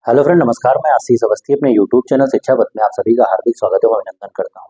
Hello friend, नमस्कार। मैं आशीष अवस्थी अपने यूट्यूब चैनल शिक्षा पथ में आप सभी का हार्दिक स्वागत और अभिनंदन करता हूं।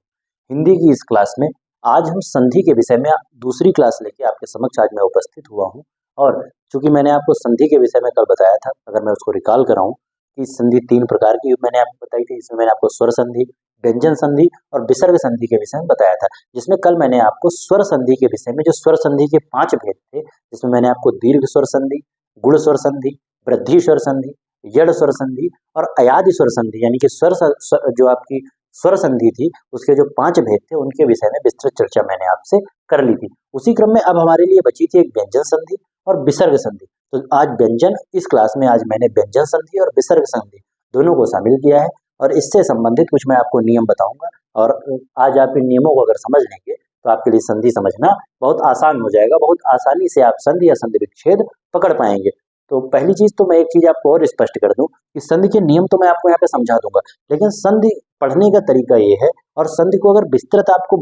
हिंदी की इस क्लास में आज हम संधि के विषय में दूसरी क्लास लेके आपके समक्ष आज मैं उपस्थित हुआ हूं। और चूंकि मैंने आपको संधि के विषय में कल बताया था, अगर मैं उसको रिकॉल कराऊं कि संधि तीन प्रकार की मैंने आपको बताई थी। इसमें मैंने आपको स्वर संधि, व्यंजन संधि और विसर्ग संधि के विषय में बताया था, जिसमें कल मैंने आपको स्वर संधि के विषय में जो स्वर संधि के 5 भेद थे, जिसमें मैंने आपको दीर्घ स्वर संधि, गुण स्वर संधि, वृद्धि स्वर संधि, यड़ स्वर संधि और अयादि स्वर संधि यानी कि जो आपकी स्वर संधि थी उसके जो 5 भेद थे उनके विषय में विस्तृत चर्चा मैंने आपसे कर ली थी। उसी क्रम में अब हमारे लिए बची थी एक व्यंजन संधि और विसर्ग संधि। तो आज व्यंजन इस क्लास में आज मैंने व्यंजन संधि और विसर्ग संधि दोनों को शामिल किया है और इससे संबंधित कुछ मैं आपको नियम बताऊंगा। और आज आप इन नियमों को अगर समझ लेंगे तो आपके लिए संधि समझना बहुत आसान हो जाएगा। बहुत आसानी से आप संधि या संधि विच्छेद पकड़ पाएंगे। तो पहली चीज तो मैं एक चीज आपको और स्पष्ट कर दूं कि संधि के नियम तो मैं आपको यहाँ पे समझा दूंगा, लेकिन संधि पढ़ने का तरीका ये है। और संधि को अगर विस्तृत आपको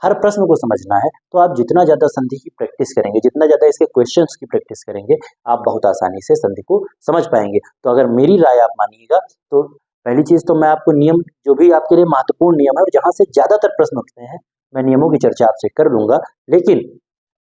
हर प्रश्न को समझना है तो आप जितना ज्यादा संधि की प्रैक्टिस करेंगे, जितना ज्यादा इसके क्वेश्चंस की प्रैक्टिस करेंगे, आप बहुत आसानी से संधि को समझ पाएंगे। तो अगर मेरी राय आप मानिएगा तो पहली चीज तो मैं आपको नियम, जो भी आपके लिए महत्वपूर्ण नियम है और जहां से ज्यादातर प्रश्न उठते हैं, मैं नियमों की चर्चा आपसे कर लूंगा। लेकिन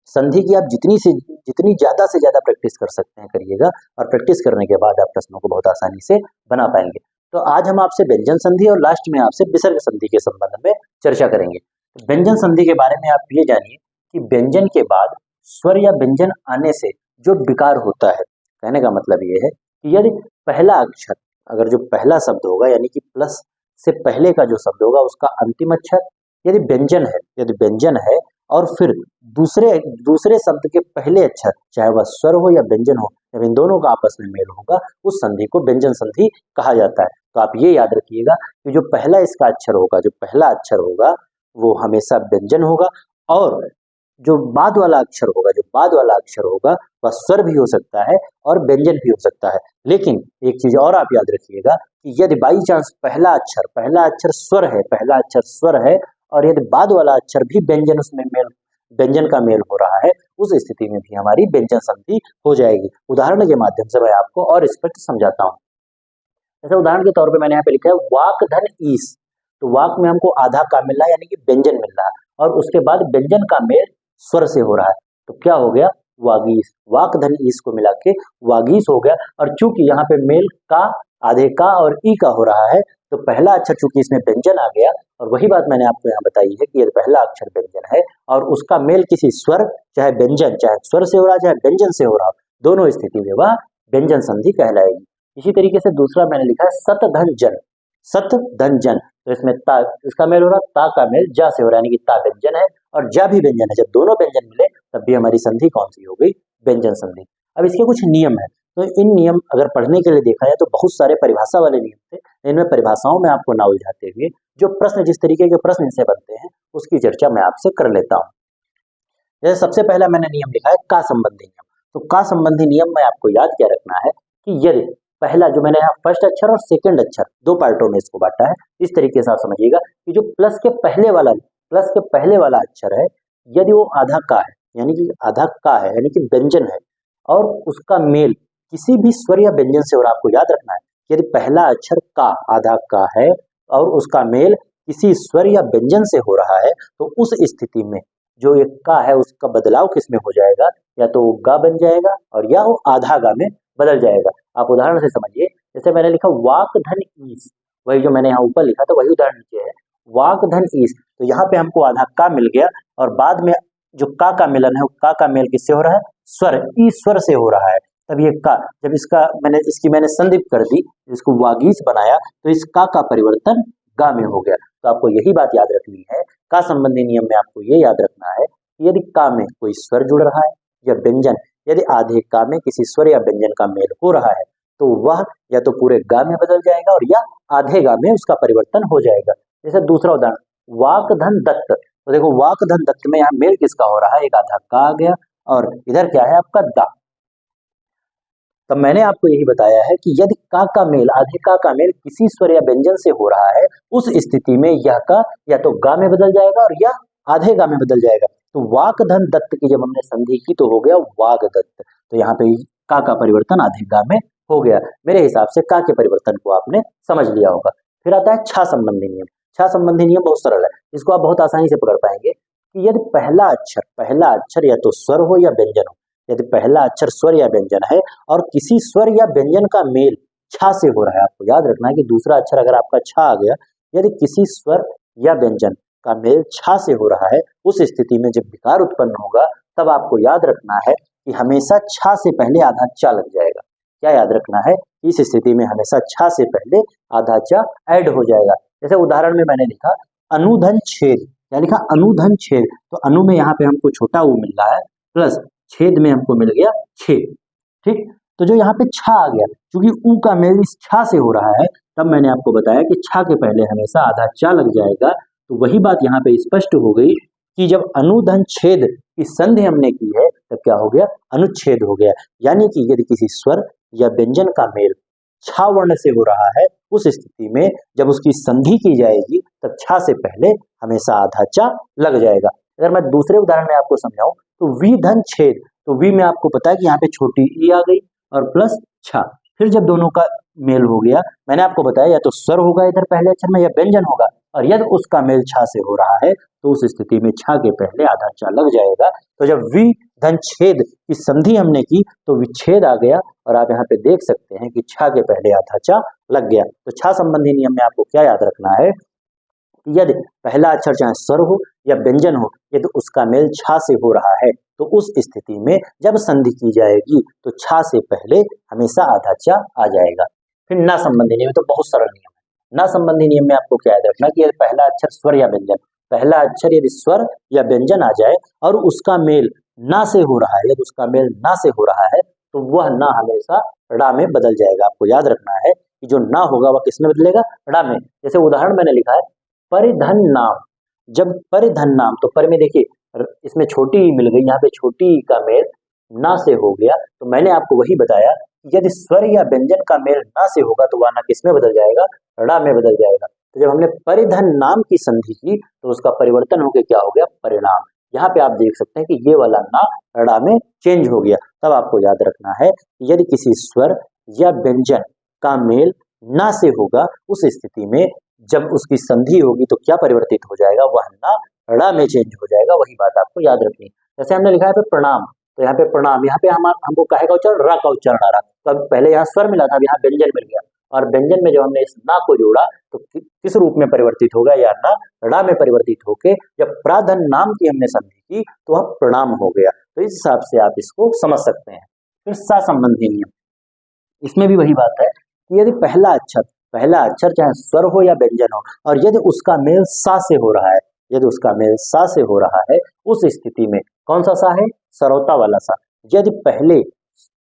संधि की आप जितनी ज्यादा से ज्यादा प्रैक्टिस कर सकते हैं करिएगा, और प्रैक्टिस करने के बाद आप प्रश्नों को बहुत आसानी से बना पाएंगे। तो आज हम आपसे व्यंजन संधि और लास्ट में आपसे विसर्ग संधि के संबंध में चर्चा करेंगे। तो व्यंजन संधि के बारे में आप ये जानिए कि व्यंजन के बाद स्वर या व्यंजन आने से जो विकार होता है, कहने का मतलब ये है कि यदि पहला अक्षर, अगर जो पहला शब्द होगा यानी कि प्लस से पहले का जो शब्द होगा उसका अंतिम अक्षर यदि व्यंजन है और फिर दूसरे शब्द के पहले अक्षर, चाहे वह स्वर हो या व्यंजन हो, जब इन दोनों का आपस में मेल होगा उस संधि को व्यंजन संधि कहा जाता है। तो आप ये याद रखिएगा कि जो पहला इसका अक्षर होगा वो हमेशा व्यंजन होगा, और जो बाद वाला अक्षर होगा वह स्वर भी हो सकता है और व्यंजन भी हो सकता है। लेकिन एक चीज और आप याद रखिएगा कि यदि बाई चांस पहला अक्षर स्वर है और यदि बाद वाला अक्षर भी व्यंजन का मेल हो रहा है, उस स्थिति में भी हमारी व्यंजन संधि हो जाएगी। उदाहरण के माध्यम से मैं आपको और स्पष्ट समझाता हूँ। जैसे उदाहरण के तौर पे मैंने यहाँ पे लिखा है वाक धन ईस। तो वाक में हमको आधा का मिल रहा है यानी कि व्यंजन मिल रहा है, और उसके बाद व्यंजन का मेल स्वर से हो रहा है, तो क्या हो गया? वागीस। वाक धन ईस को मिला के वागीस हो गया। और चूंकि यहाँ पे मेल का, आधे का और ई का हो रहा है, तो पहला अक्षर चूंकि इसमें व्यंजन आ गया, और वही बात मैंने आपको यहाँ बताई है कि यदि पहला अक्षर व्यंजन है और उसका मेल किसी स्वर, चाहे स्वर से हो रहा है चाहे व्यंजन से हो रहा, दोनों स्थिति में वह व्यंजन संधि कहलाएगी। इसी तरीके से दूसरा मैंने लिखा है सत धन जन। तो इसमें ता, इसका मेल हो रहा, ता का मेल जा से हो रहा है, यानी कि ता व्यंजन है और जा भी व्यंजन है। जब दोनों व्यंजन मिले तब भी हमारी संधि कौन सी हो गई? व्यंजन संधि। अब इसके कुछ नियम है, तो इन नियम अगर पढ़ने के लिए देखा जाए तो बहुत सारे परिभाषा वाले नियम थे। इनमें परिभाषाओं में आपको ना उलझाते हुए जो प्रश्न, जिस तरीके के प्रश्न इनसे बनते हैं उसकी चर्चा मैं आपसे कर लेता हूँ। जैसे सबसे पहला मैंने नियम लिखा है का संबंधी नियम। तो का संबंधी नियम में आपको याद क्या रखना है कि यदि पहला, जो मैंने यहाँ फर्स्ट अक्षर और सेकंड अक्षर दो पार्टों में इसको बांटा है, इस तरीके से आप समझिएगा कि जो प्लस के पहले वाला अक्षर है, यदि वो आधा का है यानी कि व्यंजन है, और उसका मेल किसी भी स्वर या व्यंजन से हो रहा, आपको याद रखना है यदि पहला अक्षर का, आधा का है और उसका मेल किसी स्वर या व्यंजन से हो रहा है, तो उस स्थिति में जो एक का है उसका बदलाव किस में हो जाएगा? या तो गा बन जाएगा और या वो आधा गा में बदल जाएगा। आप उदाहरण से समझिए, जैसे मैंने लिखा वाक धन ईस, वही जो मैंने यहाँ ऊपर लिखा था वही उदाहरण नीचे है, वाक धन ईस। तो यहाँ पे हमको आधा का मिल गया और बाद में जो का मिलन है, का मेल किससे हो रहा है? स्वर, ई स्वर से हो रहा है। तब ये का, जब इसकी मैंने संधि कर दी, इसको वागीस बनाया, तो इस का परिवर्तन गा में हो गया। तो आपको यही बात याद रखनी है। का संबंधी नियम में आपको ये याद रखना है कि यदि का में कोई स्वर जुड़ रहा है या व्यंजन, यदि आधे का में किसी स्वर या व्यंजन का मेल हो रहा है, तो वह या तो पूरे गा में बदल जाएगा और या आधे गा में उसका परिवर्तन हो जाएगा। जैसे दूसरा उदाहरण वाक धन दत्त। तो देखो वाक धन दत्त में यहाँ मेल किसका हो रहा है? एक आधा का आ गया और इधर क्या है आपका दा। तब मैंने आपको यही बताया है कि यदि का मेल, आधे का मेल किसी स्वर या व्यंजन से हो रहा है, उस स्थिति में यह का या तो गा में बदल जाएगा और या आधे गा में बदल जाएगा। तो वाक धन दत्त की जब हमने संधि की तो हो गया वाग दत्त। तो यहाँ पे का परिवर्तन आधे गा में हो गया। मेरे हिसाब से का के परिवर्तन को आपने समझ लिया होगा। फिर आता है छा संबंधी नियम। छा संबंधी नियम बहुत सरल है, इसको आप बहुत आसानी से पकड़ पाएंगे कि यदि पहला अक्षर या तो स्वर हो या व्यंजन हो, यदि पहला अक्षर स्वर या व्यंजन है और किसी स्वर या व्यंजन का मेल छा से हो रहा है, आपको याद रखना है कि दूसरा अक्षर अगर आपका छा आ गया, यदि किसी स्वर या व्यंजन का मेल छा से हो रहा है, उस स्थिति में जब विकार उत्पन्न होगा तब आपको याद रखना है कि हमेशा छा से पहले आधा चा लग जाएगा। क्या याद रखना है? इस स्थिति में हमेशा छा से पहले आधा चा ऐड हो जाएगा। जैसे उदाहरण में मैंने लिखा अनुधन छेद, क्या लिखा? अनुधन छेद, तो अनु में यहाँ पे हमको छोटा ऊ मिल रहा है प्लस छेद में हमको मिल गया छेद। ठीक, तो जो यहाँ पे छा आ गया, क्योंकि ऊ का मेल इस छा से हो रहा है, तब मैंने आपको बताया कि छा के पहले हमेशा आधा चा लग जाएगा। तो वही बात यहाँ पे स्पष्ट हो गई कि जब अनुधन छेद की संधि हमने की है तब क्या हो गया? अनुच्छेद हो गया। यानी कि यदि किसी स्वर या व्यंजन का मेल छा वर्ण से हो रहा है, उस स्थिति में जब उसकी संधि की जाएगी तब छा से पहले हमेशा आधा चा लग जाएगा। अगर मैं दूसरे उदाहरण में आपको समझाऊं तो वी धन छेद, तो वी में आपको पता है कि यहाँ पे छोटी ई आ गई और प्लस छा। फिर जब दोनों का मेल हो गया, मैंने आपको बताया या तो स्वर होगा इधर पहले अक्षर में या व्यंजन होगा, और यदि उसका मेल छा से हो रहा है तो उस स्थिति में छा के पहले आधा चा लग जाएगा। तो जब वी धन छेद की संधि हमने की तो विच्छेद आ गया, और आप यहाँ पे देख सकते हैं कि छा के पहले आधा चा लग गया। तो छा संबंधी नियम में आपको क्या याद रखना है? यदि पहला अक्षर चाहे स्वर हो या व्यंजन हो, यदि उसका मेल छा से हो रहा है तो उस स्थिति में जब संधि की जाएगी तो छा से पहले हमेशा आधा चा आ जाएगा। फिर ना संबंधी नियम, तो बहुत सरल नियम है। ना संबंधी नियम में आपको क्या याद रखना कि यदि पहला अक्षर स्वर या व्यंजन, पहला अक्षर यदि स्वर या व्यंजन आ जाए और उसका मेल ना से हो रहा है, यदि उसका मेल ना से हो रहा है तो वह ना हमेशा ड़ा में बदल जाएगा। आपको याद रखना है कि जो ना होगा वह किस में बदलेगा? ड़ा में। जैसे उदाहरण मैंने लिखा है परिधन नाम। जब परिधन नाम, तो पर में देखिए इसमें छोटी ई मिल गई, यहाँ पे छोटी ई का मेल ना से हो गया, तो मैंने आपको वही बताया कि यदि स्वर या व्यंजन का मेल ना से होगा तो वह ना किस में बदल जाएगा? ड़ा में बदल जाएगा। तो जब हमने परिधन नाम की संधि की तो उसका परिवर्तन होकर क्या हो गया? परिणाम। यहाँ पे आप देख सकते हैं कि ये वाला ना ड़ा में चेंज हो गया। तब आपको याद रखना है कि यदि किसी स्वर या व्यंजन का मेल ना से होगा, उस स्थिति में जब उसकी संधि होगी तो क्या परिवर्तित हो जाएगा? वह ना ड़ा में चेंज हो जाएगा। वही बात आपको याद रखनी है। जैसे हमने लिखा है प्रणाम, तो यहाँ पे प्रणाम, यहाँ पे हमको काहे का उच्चारण? रा का उच्चारण आ रहा। तो अब पहले यहाँ स्वर मिला था, अब यहाँ व्यंजन मिल गया, और व्यंजन में जब हमने इस ना को जोड़ा तो किस रूप में परिवर्तित होगा? या ना ड़ा में परिवर्तित होके जब प्राधन नाम की हमने संधि की तो वह प्रणाम हो गया। तो इस हिसाब से आप इसको समझ सकते हैं। फिर सा संबंधी नियम, इसमें भी वही बात है कि यदि पहला अक्षर चाहे स्वर हो या व्यंजन हो और यदि उसका मेल सा से हो रहा है, यदि उसका मेल सा से हो रहा है, उस स्थिति में कौन सा सा है? सरौता वाला सा। यदि पहले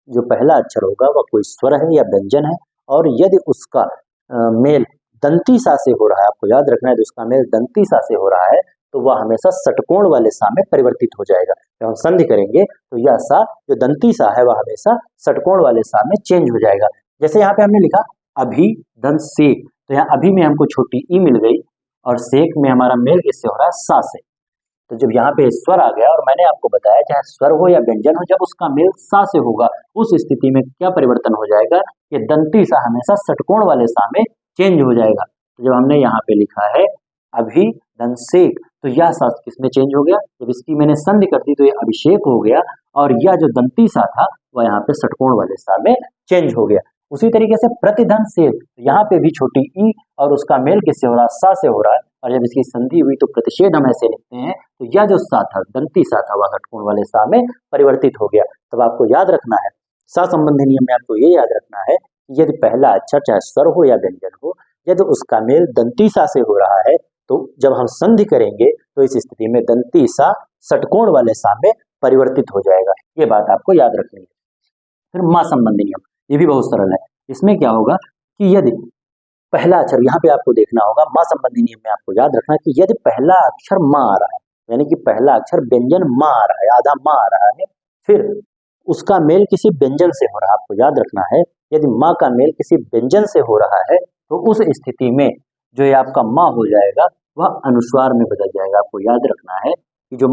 जो पहला अक्षर होगा वह कोई स्वर है या व्यंजन है, और यदि उसका मेल दंती सा से हो रहा है, आपको याद रखना है, यदि उसका मेल दंती सा से हो रहा है तो वह हमेशा षटकोण वाले सा में परिवर्तित हो जाएगा। जब हम संधि करेंगे तो यह सा जो दंती सा है वह हमेशा षटकोण वाले सा में चेंज हो जाएगा। जैसे यहाँ पे हमने लिखा अभी धन सेक, तो यहाँ अभी में हमको छोटी ई मिल गई और सेक में हमारा मेल किससे हो रहा है? सा से। तो जब यहाँ पे स्वर आ गया, और मैंने आपको बताया चाहे स्वर हो या व्यंजन हो, जब उसका मेल सा से होगा उस स्थिति में क्या परिवर्तन हो जाएगा? ये दंती सा हमेशा षटकोण वाले सा में चेंज हो जाएगा। तो जब हमने यहाँ पे लिखा है अभी धन सेक, तो यह सा किसमें चेंज हो गया? जब इसकी मैंने संधि कर दी तो ये अभिषेक हो गया, और यह जो दंती सा था वह यहाँ पे षटकोण वाले सा में चेंज हो गया। उसी तरीके से प्रतिधन से, यहाँ पे भी छोटी ई और उसका मेल किससे हो रहा है? सा से हो रहा है, और जब इसकी संधि हुई तो प्रतिषेध हम ऐसे लिखते हैं, तो यह जो सा था दंती सा था वह षटकोण वाले सा में परिवर्तित हो गया। तब आपको याद रखना है, सा संबंधी नियम में आपको ये याद रखना है कि यदि पहला अक्षर चाहे स्वर हो या व्यंजन हो, यदि उसका मेल दंती सा से हो रहा है तो जब हम संधि करेंगे तो इस स्थिति में दंती सा षटकोण वाले सा में परिवर्तित हो जाएगा। ये बात आपको याद रखनी है। फिर मां संबंधी नियम, ये भी बहुत सरल है। इसमें क्या होगा कि यदि पहला अक्षर, यहाँ पे आपको देखना होगा मां संबंधी नियम में आपको याद रखना कि यदि पहला अक्षर मां आ रहा है, यानी कि पहला अक्षर व्यंजन मां आ रहा है, आधा मां आ रहा है, फिर उसका मेल किसी व्यंजन से हो रहा है, आपको याद रखना है यदि मां का मेल किसी व्यंजन से हो रहा है तो उस स्थिति में जो ये आपका मां हो जाएगा वह अनुस्वार में बदल जाएगा। आपको याद रखना है कि जो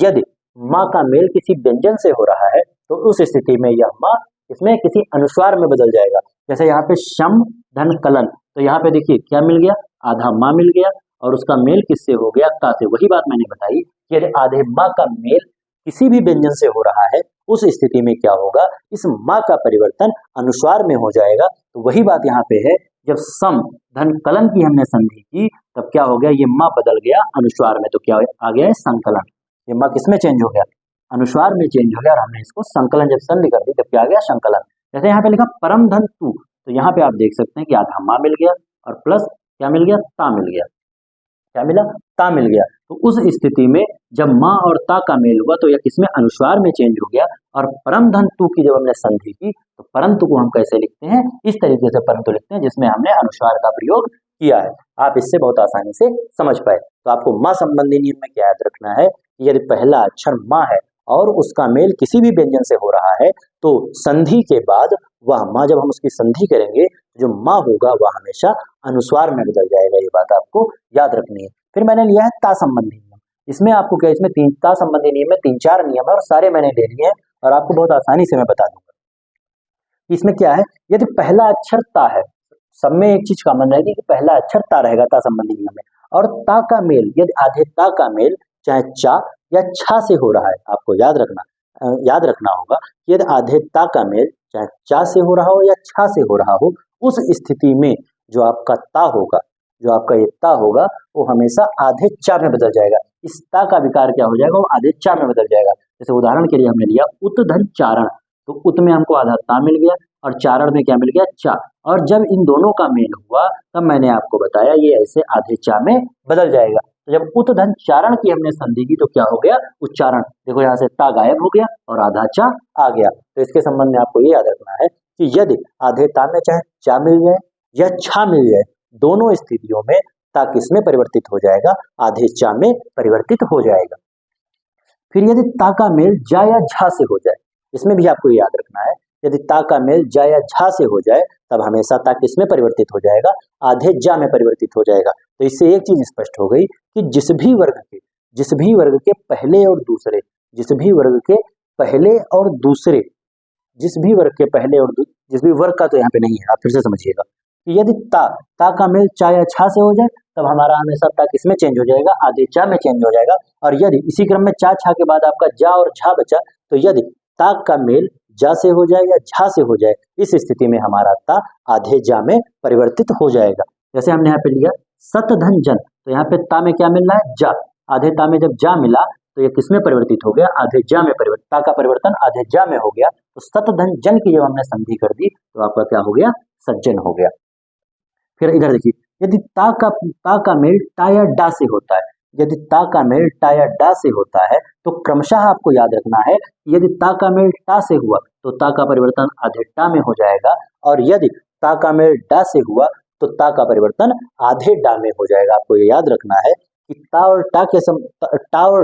यदि मां का मेल किसी व्यंजन से हो रहा है तो उस स्थिति में यह मां इसमें किसी अनुस्वार में बदल जाएगा। जैसे यहाँ पे शम धन कलन, तो यहाँ पे देखिए क्या मिल गया, आधा माँ मिल गया और उसका मेल किससे हो गया, ता से। वही बात मैंने बताई कि यदि आधे माँ का मेल किसी भी व्यंजन से हो रहा है, उस स्थिति में क्या होगा, इस माँ का परिवर्तन अनुस्वार में हो जाएगा। तो वही बात यहाँ पे है, जब सम धन कलन की हमने संधि की तब क्या हो गया, ये माँ बदल गया अनुस्वार में, तो क्या आ गया है संकलन। ये माँ किसमें चेंज हो गया, अनुस्वार में चेंज हो गया और हमने इसको संकलन जब संधि कर दी तब क्या आ गया, संकलन। जैसे यहाँ पे लिखा परम धन तू, तो यहाँ पे आप देख सकते हैं कि आधा माँ मिल गया और प्लस क्या मिल गया, ता मिल गया। क्या मिला, ता मिल गया। तो उस स्थिति में जब माँ और ता का मेल हुआ तो यह किसमें, अनुस्वार में चेंज हो गया। और परम धन तू की जब हमने संधि की तो परंतु को हम कैसे लिखते हैं, इस तरीके से परंतु लिखते हैं जिसमें हमने अनुस्वार का प्रयोग किया है। आप इससे बहुत आसानी से समझ पाए। तो आपको माँ संबंधी नियम में क्या याद रखना है, यदि पहला अक्षर माँ है और उसका मेल किसी भी व्यंजन से हो रहा है तो संधि के बाद वह माँ, जब हम उसकी संधि करेंगे जो माँ होगा वह हमेशा अनुस्वार में बदल जाएगा। ये बात आपको याद रखनी है। फिर मैंने लिया है ता संबंधी नियम। इसमें आपको क्या, इसमें ता संबंधी नियम में 3-4 नियम है और सारे मैंने ले लिए हैं और आपको बहुत आसानी से मैं बता दूंगा। इसमें क्या है, यदि पहला अक्षर ता है, सब में एक चीज कॉमन रहेगी कि पहला अक्षर ता रहेगा ता संबंधी नियम में, और ता का मेल यदि आधे ता का मेल चाहे चा या छा से हो रहा है, आपको याद रखना होगा कि यदि आधे ता का मेल चाहे चा से हो रहा हो या छा से हो रहा हो, उस स्थिति में जो आपका ता होगा, जो आपका ये ता होगा वो हमेशा आधे चा में बदल जाएगा। इस ता का विकार क्या हो जाएगा, वो आधे चा में बदल जाएगा। जैसे उदाहरण के लिए हमने लिया उत धन चारण, तो उत में हमको आधा ता मिल गया और चारण में क्या मिल गया, चा। और जब इन दोनों का मेल हुआ तब मैंने आपको बताया ये ऐसे आधे चा में बदल जाएगा। तो जब उत धन चारण की हमने संधि की तो क्या हो गया, उच्चारण। देखो यहाँ से ता गायब हो गया और आधा चा आ गया। तो इसके संबंध में आपको ये याद रखना है कि यदि आधे ता में चाहे चा मिल जाए या छा मिल जाए, दोनों स्थितियों में ता किस में परिवर्तित हो जाएगा, आधे चा में परिवर्तित हो जाएगा। फिर यदि ता का मेल जा या झा से हो जाए, इसमें भी आपको याद रखना है, यदि ता का मेल जा या झा से हो जाए तब हमेशा ता किस में परिवर्तित हो जाएगा, आधे जा में परिवर्तित हो जाएगा। तो इससे एक चीज स्पष्ट हो गई कि जिस भी वर्ग के पहले और दूसरे, जिस भी वर्ग का तो यहाँ पे नहीं है, आप फिर से समझिएगा कि यदि ता का मेल चा या छा से हो जाए तब हमारा हमेशा ता किस में चेंज हो जाएगा, आधे चा में चेंज हो जाएगा। और यदि इसी क्रम में चा छा के बाद आपका जा और झा बचा, तो यदि ता का मेल जा से हो जाए या झा से हो जाए, इस स्थिति में हमारा ता आधे जा में परिवर्तित हो जाएगा। जैसे हमने यहाँ पे लिया सत धन जन, तो यहाँ पे ता में क्या मिल रहा है, जा। आधे ता में जब जा मिला तो ये किसमें परिवर्तित हो गया, आधे जा में परिवर्तित, ता का परिवर्तन आधे जा में हो गया। तो सत धन जन की जब हमने संधि कर दी तो आपका क्या हो गया, सज्जन हो गया। फिर इधर देखिए, यदि ता का मेल टा या डा से होता है, यदि ता का मेल टा या डा से होता है तो क्रमशः आपको याद रखना है, यदि ता का मेल टा से हुआ तो ता का परिवर्तन आधे टा में हो जाएगा, और यदि ता का मेल डा से हुआ तो ता का परिवर्तन आधे डा में हो जाएगा। आपको ये याद रखना है कि टा और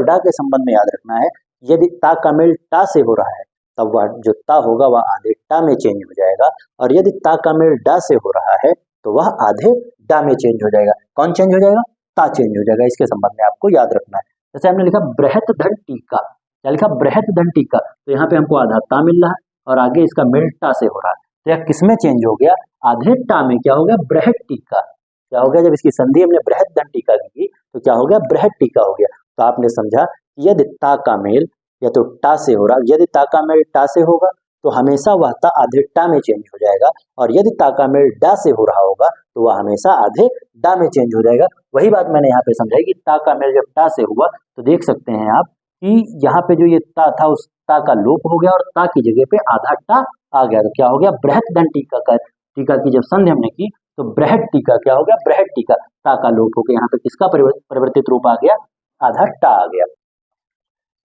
डा के संबंध में याद रखना है, यदि ता का मेल टा से हो रहा है तब वह जो ता होगा वह आधे टा में चेंज हो जाएगा, और यदि ता का मेल डा से हो रहा है तो वह आधे डा में चेंज हो जाएगा। कौन चेंज हो जाएगा, ता चेंज हो जाएगा। इसके संबंध में आपको याद रखना है। जैसे हमने लिखा बृहत धन टीका, क्या लिखा, बृहत धन टीका, तो यहाँ पे हमको आधा ता मिल रहा है और आगे इसका मेल टा से हो रहा है, तो यह किसमें चेंज हो गया, आधे टा में। क्या हो गया, बृहत टीका। क्या हो गया, जब इसकी संधि हमने बृहत धन टीका की तो क्या हो गया, बृहत टीका हो गया। तो आपने समझा यदि ता का मेल या तो टा से हो रहा, यदि ता का मेल टा से होगा तो हमेशा वह ता आधे टा में चेंज हो जाएगा, और यदि ता का मेल डा से हो रहा होगा तो वह हमेशा आधे डा में चेंज हो जाएगा। वही बात मैंने यहाँ पे समझाई कि ता का मेल जब टा से हुआ तो देख सकते हैं आप कि यहाँ पे जो ये ता था उस ता का लोप हो गया और ता की जगह पे आधा टा आ गया। तो क्या हो गया, बृहत धन टीका की जब संधि हमने की तो बृहत टीका क्या हो गया, बृहत टीका, ता का लोप हो गया, यहाँ पे किसका परिवर्तित रूप आ गया, आधा टा आ गया।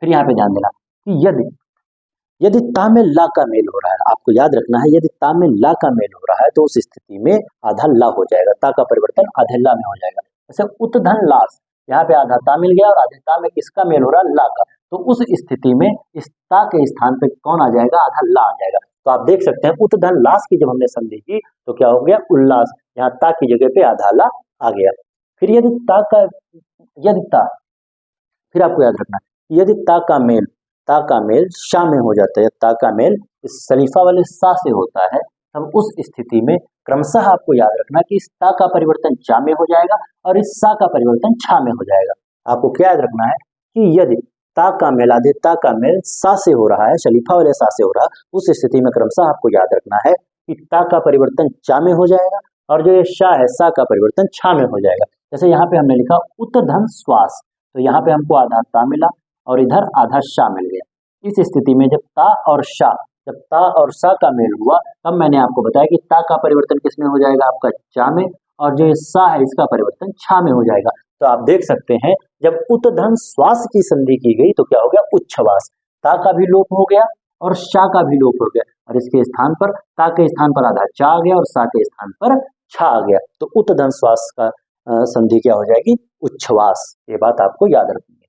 फिर यहाँ पे ध्यान देना कि यदि ता में ला का मेल हो रहा है, आपको याद रखना है, यदि ता में ला का मेल हो रहा है तो उस स्थिति में आधा ला हो जाएगा, ता का परिवर्तन आधे ला में हो जाएगा। जैसे उत धन लास, यहाँ पे आधा ता मिल गया और आधे ता में किसका मेल हो रहा है, ला का, तो उस स्थिति में इस ता के स्थान पे कौन आ जाएगा, आधा ला आ जाएगा। तो आप देख सकते हैं उत धन लास की जब हमने संधि की तो क्या हो गया, उल्लास, यहाँ ता की जगह पे आधा ला आ गया। फिर फिर आपको याद रखना, यदि ता का मेल ता का मेल शा में हो जाता है, ता का मेल इस सलीफा वाले सा से होता है, तब उस स्थिति में क्रमशः आपको याद रखना कि इस ता का परिवर्तन चा में हो जाएगा और इस सा का परिवर्तन छा में हो जाएगा। आपको क्या याद रखना है कि यदि ता का मेल आधे ता का मेल सा से हो रहा है, शलीफा वाले सा से हो रहा है, उस स्थिति में क्रमशः आपको याद रखना है कि ता का परिवर्तन चा में हो जाएगा और जो ये शा है सा का परिवर्तन छा में हो जाएगा। जैसे यहाँ पे हमने लिखा उत्तधन श्वास, तो यहाँ पे हमको आधा ता मिला और इधर आधा शा मिल गया। इस स्थिति में जब ता और शा, जब ता और सा का मेल हुआ, तब मैंने आपको बताया कि ता का परिवर्तन किस में हो जाएगा, आपका चा में, और जो सा है इसका परिवर्तन छा में हो जाएगा। तो आप देख सकते हैं जब उत्तधन श्वास की संधि की गई तो क्या हो गया, उच्छ्वास, ता का भी लोप हो गया और शा का भी लोप हो गया और इसके स्थान पर ता के स्थान पर आधा चा आ गया और सा के स्थान पर छा आ गया। तो उत्तधन श्वास का संधि क्या हो जाएगी, उच्छ्वास। ये बात आपको याद रखनी है।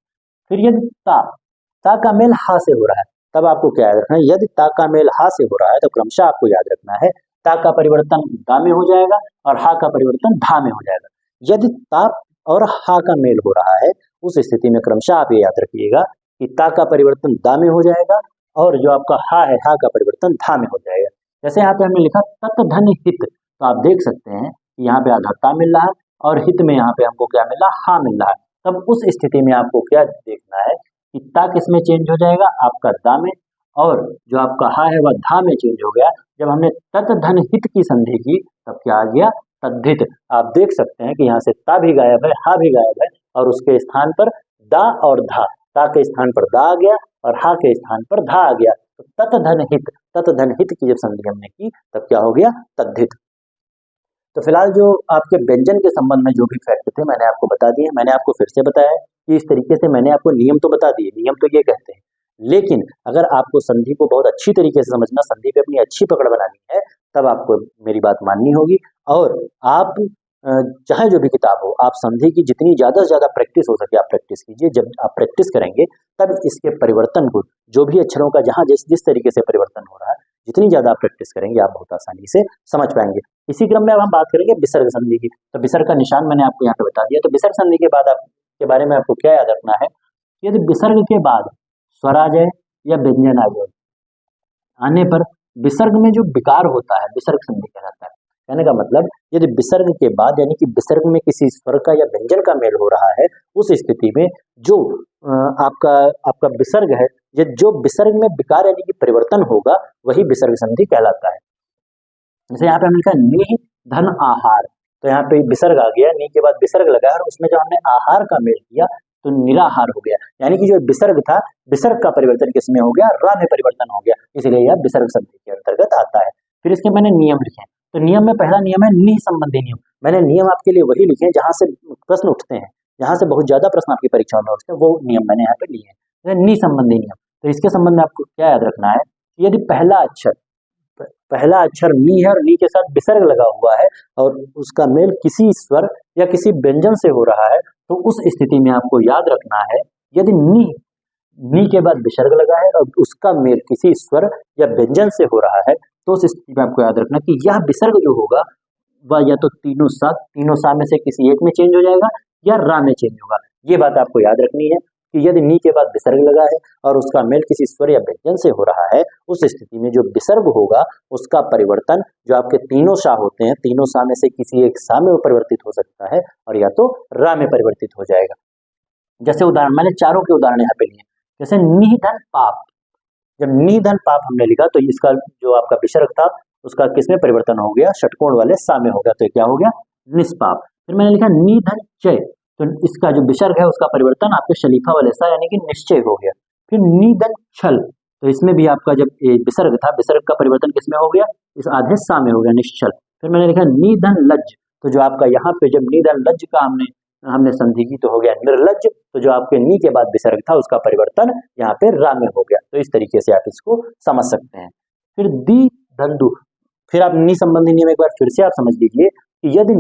फिर यदि ता का मेल हा से हो रहा है, तब आपको क्या याद रखना है, यदि ता का मेल हा से हो रहा है तो क्रमशः आपको याद रखना है ता का परिवर्तन दा में हो जाएगा और हा का परिवर्तन धा में हो जाएगा। यदि ता और हा का मेल हो रहा है, उस स्थिति में क्रमशः आप ये याद रखिएगा कि ता का परिवर्तन दा में हो जाएगा और जो आपका हा है हा का परिवर्तन धा में हो जाएगा। जैसे यहाँ पे हमने लिखा तत धन हित, तो आप देख सकते हैं कि यहाँ पे आधा ता मिल रहा है और हित में यहाँ पे हमको क्या मिल रहा है, हा मिल रहा है। तब उस स्थिति में आपको क्या देखना है कि ता किसमें चेंज हो जाएगा, आपका दा में, और जो आपका हा है वह धा में चेंज हो गया। जब हमने तत धन हित की संधि की तब क्या आ गया, तद्धित। आप देख सकते हैं कि यहाँ से ता भी गायब है, हा भी गायब है और उसके स्थान पर दा और धा, ता के स्थान पर दा आ गया और हा के स्थान पर धा आ गया। तो तत धन हित की जब संधि हमने की तब क्या हो गया, तद्धित। तो फिलहाल जो आपके व्यंजन के संबंध में जो भी फैक्ट थे मैंने आपको बता दिए। मैंने आपको फिर से बताया कि इस तरीके से मैंने आपको नियम तो बता दिए, नियम तो ये कहते हैं, लेकिन अगर आपको संधि को बहुत अच्छी तरीके से समझना, संधि पे अपनी अच्छी पकड़ बनानी है, तब आपको मेरी बात माननी होगी और आप चाहे जो भी किताब हो, आप संधि की जितनी ज़्यादा से ज़्यादा प्रैक्टिस हो सके आप प्रैक्टिस कीजिए। जब आप प्रैक्टिस करेंगे तब इसके परिवर्तन को, जो भी अक्षरों का जहाँ जिस तरीके से परिवर्तन हो रहा है, जितनी ज़्यादा आप प्रैक्टिस करेंगे आप बहुत आसानी से समझ पाएंगे। इसी क्रम में अब हम बात करेंगे विसर्ग संधि की। तो विसर्ग का निशान मैंने आपको यहाँ पे बता दिया। तो विसर्ग संधि के बाद आपके बारे में आपको क्या याद रखना है, यदि विसर्ग के बाद स्वर आ जाए या व्यंजन आ जाए, आने पर विसर्ग में जो विकार होता है विसर्ग संधि कहलाता है। कहने का मतलब यदि विसर्ग के बाद यानी कि विसर्ग में किसी स्वर का या व्यंजन का मेल हो रहा है, उस स्थिति में जो आपका विसर्ग है, ये जो विसर्ग में विकार यानी कि परिवर्तन होगा वही विसर्ग संधि कहलाता है। जैसे यहाँ पे हमने लिखा नि धन आहार, तो यहाँ पे विसर्ग आ गया, नि के बाद विसर्ग लगा और उसमें जब हमने आहार का मेल किया तो निराहार हो गया, यानी कि जो विसर्ग था विसर्ग का परिवर्तन किसमें हो गया, रा में परिवर्तन हो गया, इसलिए यह विसर्ग संधि के अंतर्गत आता है। फिर इसके मैंने नियम लिखे, तो नियम में पहला नियम है नि संबंधी नियम। मैंने नियम आपके लिए वही लिखे हैं जहां से प्रश्न उठते हैं, जहां से बहुत ज्यादा प्रश्न आपकी परीक्षाओं में उठते हैं, वो नियम मैंने यहाँ पे लिए हैं। नि संबंधी नियम, तो इसके संबंध में आपको क्या याद रखना है, यदि पहला अक्षर नि है और नि के साथ विसर्ग लगा हुआ है और उसका मेल किसी स्वर या किसी व्यंजन से हो रहा है, तो उस स्थिति में आपको याद रखना है यदि नि के बाद विसर्ग लगा है और उसका मेल किसी स्वर या व्यंजन से हो रहा है, तो उस स्थिति में आपको याद रखना कि यह विसर्ग जो होगा वह या तो तीनों सा में से किसी एक में चेंज हो जाएगा या रा में चेंज होगा। ये बात आपको याद रखनी है कि यदि नि के बाद विसर्ग लगा है और उसका मेल किसी स्वर या व्यंजन से हो रहा है, उस स्थिति में जो विसर्ग होगा उसका परिवर्तन, जो आपके तीनों सा होते हैं, तीनों सा में से किसी एक सा में परिवर्तित हो सकता है और या तो रा में परिवर्तित हो जाएगा। जैसे उदाहरण मैंने चारों के उदाहरण यहाँ पे लिए, जैसे निधन पाप, जब निधन पाप हमने लिखा तो इसका जो आपका विसर्ग था उसका किसमें परिवर्तन हो गया, षटकोण वाले सा में हो गया, तो क्या हो गया, निष्पाप। फिर मैंने लिखा निधन चय, तो इसका जो विसर्ग है उसका परिवर्तन आपके शलीफा वाले सा यानी कि निश्चय हो गया। फिर निधन छल, तो इसमें भी आपका जब विसर्ग था, विसर्ग का परिवर्तन किसमें हो गया, इस आधे सा में हो गया, निश्चल। फिर मैंने लिखा निधन लज्ज, तो जो आपका यहाँ पे जब निधन लज्ज का हमने संधि की तो हो गया निर्लज्ज, तो जो आपके नि के बाद विसर्ग था उसका परिवर्तन यहाँ पे रा में हो गया। तो इस तरीके से आप इसको समझ सकते हैं। फिर दी धंधु, फिर आप नि संबंधी नियम एक बार फिर से आप समझ लीजिए कि यदि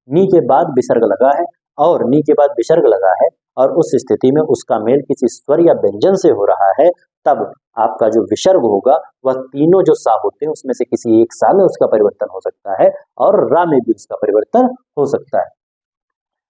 नि के बाद विसर्ग लगा है और नि के बाद विसर्ग लगा है और उस स्थिति में उसका मेल किसी स्वर या व्यंजन से हो रहा है, तब आपका जो विसर्ग होगा वह तीनों जो सा होते हैं उसमें से किसी एक सा में उसका परिवर्तन हो सकता है और रा में भी उसका परिवर्तन हो सकता है।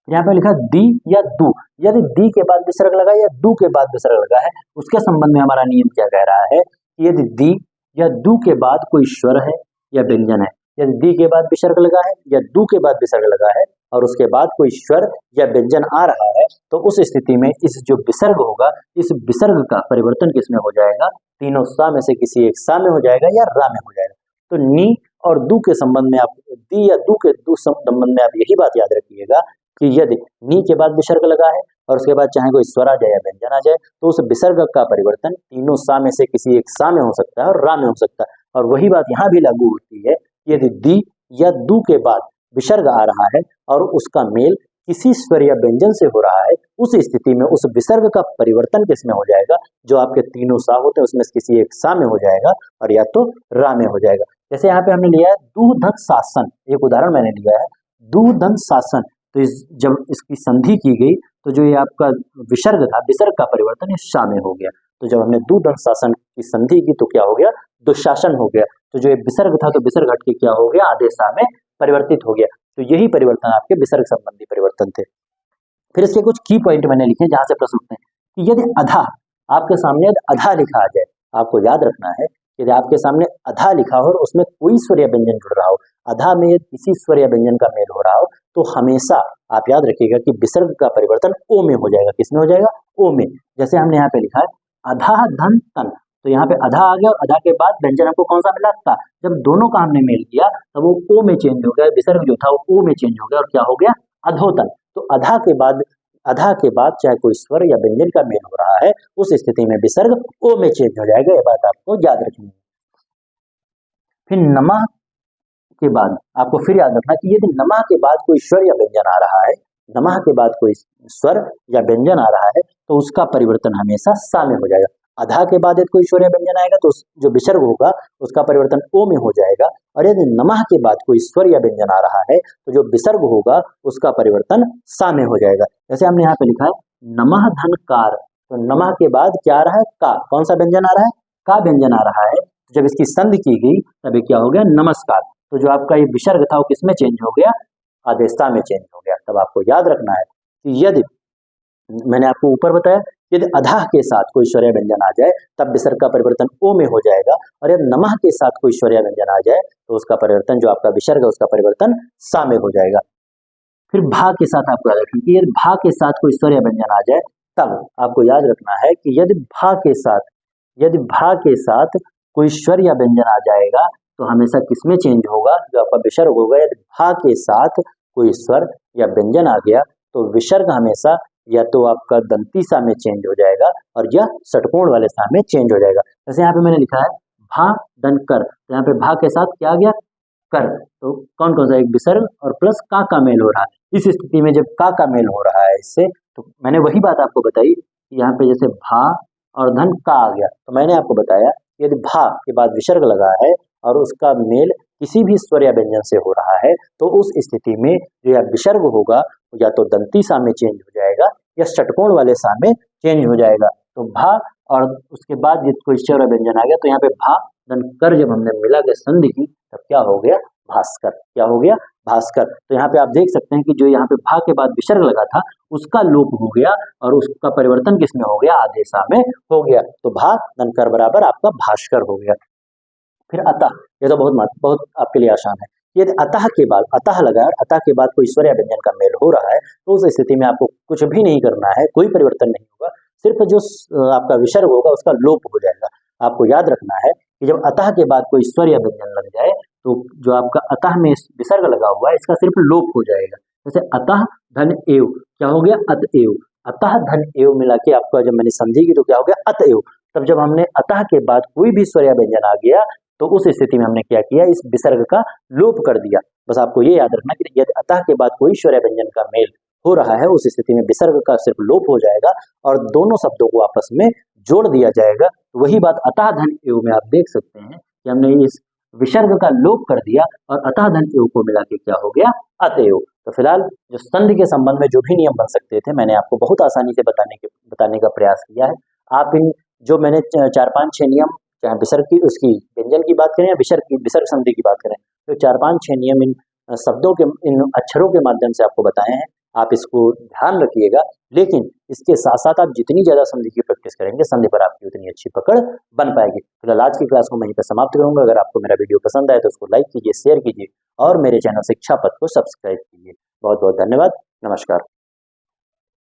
यहाँ पे लिखा दी या दू, यदि दी के बाद विसर्ग लगा या दू के बाद विसर्ग लगा है, उसके संबंध में हमारा नियम क्या कह रहा है कि यदि दी या दू के बाद कोई स्वर है या व्यंजन है, यदि दी के बाद विसर्ग लगा है या दू के बाद विसर्ग लगा है और उसके बाद कोई स्वर या व्यंजन आ रहा है, तो उस स्थिति में इस जो विसर्ग होगा, इस विसर्ग का परिवर्तन किसमें हो जाएगा, तीनों सा में से किसी एक सा में हो जाएगा या रा में हो जाएगा। तो नी और दू के संबंध में आप दी या दू के दू संबंध में आप यही बात याद रखिएगा कि यदि नी के बाद विसर्ग लगा है और उसके बाद चाहे कोई स्वर आ जाए या व्यंजन आ जाए, तो उस विसर्ग का परिवर्तन तीनों सा में से किसी एक सा में हो सकता है और रा में हो सकता है। और वही बात यहाँ भी लागू होती है, यदि दी या दू के बाद विसर्ग आ रहा है और उसका मेल किसी स्वर या व्यंजन से हो रहा है, उस स्थिति में उस विसर्ग का परिवर्तन किसमें हो जाएगा, जो आपके तीनों सा होते हैं उसमें किसी एक सा में हो जाएगा और या तो रा में हो जाएगा। जैसे यहाँ पे हमने लिया है दूधक शासन, एक उदाहरण मैंने लिया है दूधन शासन, तो जब इसकी संधि की गई तो जो ये आपका विसर्ग था, विसर्ग का परिवर्तन इस सा में हो गया। तो जब हमने दूधन शासन की संधि की तो क्या हो गया, दुशासन हो गया। तो जो ये विसर्ग था तो विसर्ग हट के क्या हो गया, आधे सा में परिवर्तित हो गया। तो यही परिवर्तन आपके विसर्ग संबंधी परिवर्तन थे। फिर इसके कुछ की पॉइंट मैंने लिखे जहां से प्रश्न उठते हैं कि यदि अधा आपके सामने अधा लिखा आ जाए, आपको याद रखना है यदि आपके सामने अधा लिखा हो और उसमें कोई स्वर या व्यंजन जुड़ रहा हो, अधा में किसी स्वर या व्यंजन का मेल हो रहा हो, तो हमेशा आप याद रखिएगा कि विसर्ग का परिवर्तन ओ में हो जाएगा। किसमें हो जाएगा, ओ में। जैसे हमने यहाँ पे लिखा है अधा धन तन, तो यहाँ पे अधा आ गया और अधा के बाद व्यंजन आपको कौन सा मिला, ता। जब दोनों का हमने मेल किया तब वो ओ में चेंज हो गया, विसर्ग जो था वो ओ में चेंज हो गया और क्या हो गया, अधोतन। तो अधा के बाद चाहे कोई स्वर या व्यंजन का मेल हो रहा है, उस स्थिति में विसर्ग ओ में चेंज हो जाएगा। ये बात आपको याद रखनी है। फिर नमः के बाद आपको फिर याद रखना कि यदि नमः के बाद कोई स्वर या व्यंजन आ रहा है, नमः के बाद कोई स्वर या व्यंजन आ रहा है, तो उसका परिवर्तन हमेशा सा में हो जाएगा। अधा के बाद यदि कोई स्वर या व्यंजन आएगा तो जो विसर्ग होगा उसका परिवर्तन ओ में हो जाएगा। और यदि नमः के बाद कोई स्वर या व्यंजन आ रहा है तो जो विसर्ग होगा उसका परिवर्तन सा में हो जाएगा। जैसे हमने यहाँ पे लिखा है नमः धनकार, तो नमः के बाद क्या आ रहा है, का। कौन सा व्यंजन आ रहा है, का व्यंजन आ रहा है। जब इसकी संधि की गई तभी क्या हो गया, नमस्कार। तो जो आपका ये विसर्ग था वो किसमें चेंज हो गया, आदेशता में चेंज हो गया। तब आपको याद रखना है कि यदि मैंने आपको ऊपर बताया यदि अधा के साथ कोई स्वर या व्यंजन आ जाए तब विसर्ग का परिवर्तन ओ में हो जाएगा, और यदि नमः के साथ कोई स्वर या व्यंजन आ जाए तो उसका परिवर्तन जो आपका विसर्ग है उसका परिवर्तन सा में हो जाएगा। फिर भा के साथ आपको याद रखना कि यदि भा के साथ कोई स्वर या व्यंजन आ जाए तब आपको याद रखना है कि यदि भा के साथ कोई स्वर या व्यंजन आ जाएगा तो हमेशा किसमें चेंज होगा, जो आपका विसर्ग होगा। यदि भा के साथ कोई स्वर या व्यंजन आ गया तो विसर्ग हमेशा या तो आपका दंती सा में चेंज हो जाएगा और या षटकोण वाले सा में चेंज हो जाएगा। जैसे यहाँ पे मैंने लिखा है भा दन कर, तो यहाँ पे भा के साथ क्या आ गया, कर। तो कौन कौन सा, एक विसर्ग और प्लस का मेल हो रहा है। इस स्थिति में जब का मेल हो रहा है इससे, तो मैंने वही बात आपको बताई कि यहाँ पे जैसे भा और धन का आ गया, तो मैंने आपको बताया यदि भा के बाद विसर्ग लगा है और उसका मेल किसी भी स्वर या व्यंजन से हो रहा है, तो उस स्थिति में जो यह विसर्ग होगा या तो दंती सा में चेंज हो जाएगा या षटकोण वाले सा में चेंज हो जाएगा। तो भा और उसके बाद यदि कोई स्वर या व्यंजन आ गया तो यहाँ पे भा धन कर जब हमने मिला के संधि की तब क्या हो गया, भास्कर। क्या हो गया, भास्कर। तो यहाँ पे आप देख सकते हैं कि जो यहाँ पे भा के बाद विसर्ग लगा था उसका लोप हो गया और उसका परिवर्तन किसमें हो गया, आदेशा में हो गया। तो भा धन कर बराबर आपका भास्कर हो गया। फिर अतः, ये तो बहुत आपके लिए आसान है। यदि अतः के बाद अतः लगा और अतः के बाद कोई स्वर या व्यंजन का मेल हो रहा है तो उस स्थिति में आपको कुछ भी नहीं करना है, कोई परिवर्तन नहीं होगा, सिर्फ जो आपका विसर्ग होगा उसका लोप हो जाएगा। आपको याद रखना है कि जब अतः के बाद कोई स्वर या व्यंजन लग जाए तो जो आपका अतः में विसर्ग लगा हुआ है इसका सिर्फ लोप हो जाएगा। जैसे अतः धन एव, क्या हो गया, अतएव। अतः धन एव मिला के आपका जब मैंने समझी की तो क्या हो गया, अतएव। तब जब हमने अतः के बाद कोई भी स्वर या व्यंजन आ गया तो उस स्थिति में हमने क्या किया, इस विसर्ग का लोप कर दिया। बस आपको ये याद रखना कि यदि अतः के बाद कोई स्वर या व्यंजन का मेल हो रहा है उस स्थिति में विसर्ग का सिर्फ लोप हो जाएगा और दोनों शब्दों को आपस में जोड़ दिया जाएगा। तो वही बात अतः धन एव में आप देख सकते हैं कि हमने इस विसर्ग का लोप कर दिया और अतः धन एव को मिला के क्या हो गया, अतएव। तो फिलहाल जो संधि के संबंध में जो भी नियम बन सकते थे मैंने आपको बहुत आसानी से बताने का प्रयास किया है। आप इन जो मैंने 4-5-6 नियम, चाहे विसर्ग की उसकी व्यंजन की बात करें या विसर्ग संधि की बात करें, तो 4-5-6 नियम इन शब्दों के, इन अक्षरों के माध्यम से आपको बताए हैं। आप इसको ध्यान रखिएगा। लेकिन इसके साथ साथ आप जितनी ज़्यादा संधि की प्रैक्टिस करेंगे, संधि पर आपकी उतनी अच्छी पकड़ बन पाएगी। फिलहाल आज की क्लास को वहीं पर समाप्त करूंगा। अगर आपको मेरा वीडियो पसंद आए तो उसको लाइक कीजिए, शेयर कीजिए और मेरे चैनल शिक्षा पथ को सब्सक्राइब कीजिए। बहुत बहुत धन्यवाद। नमस्कार।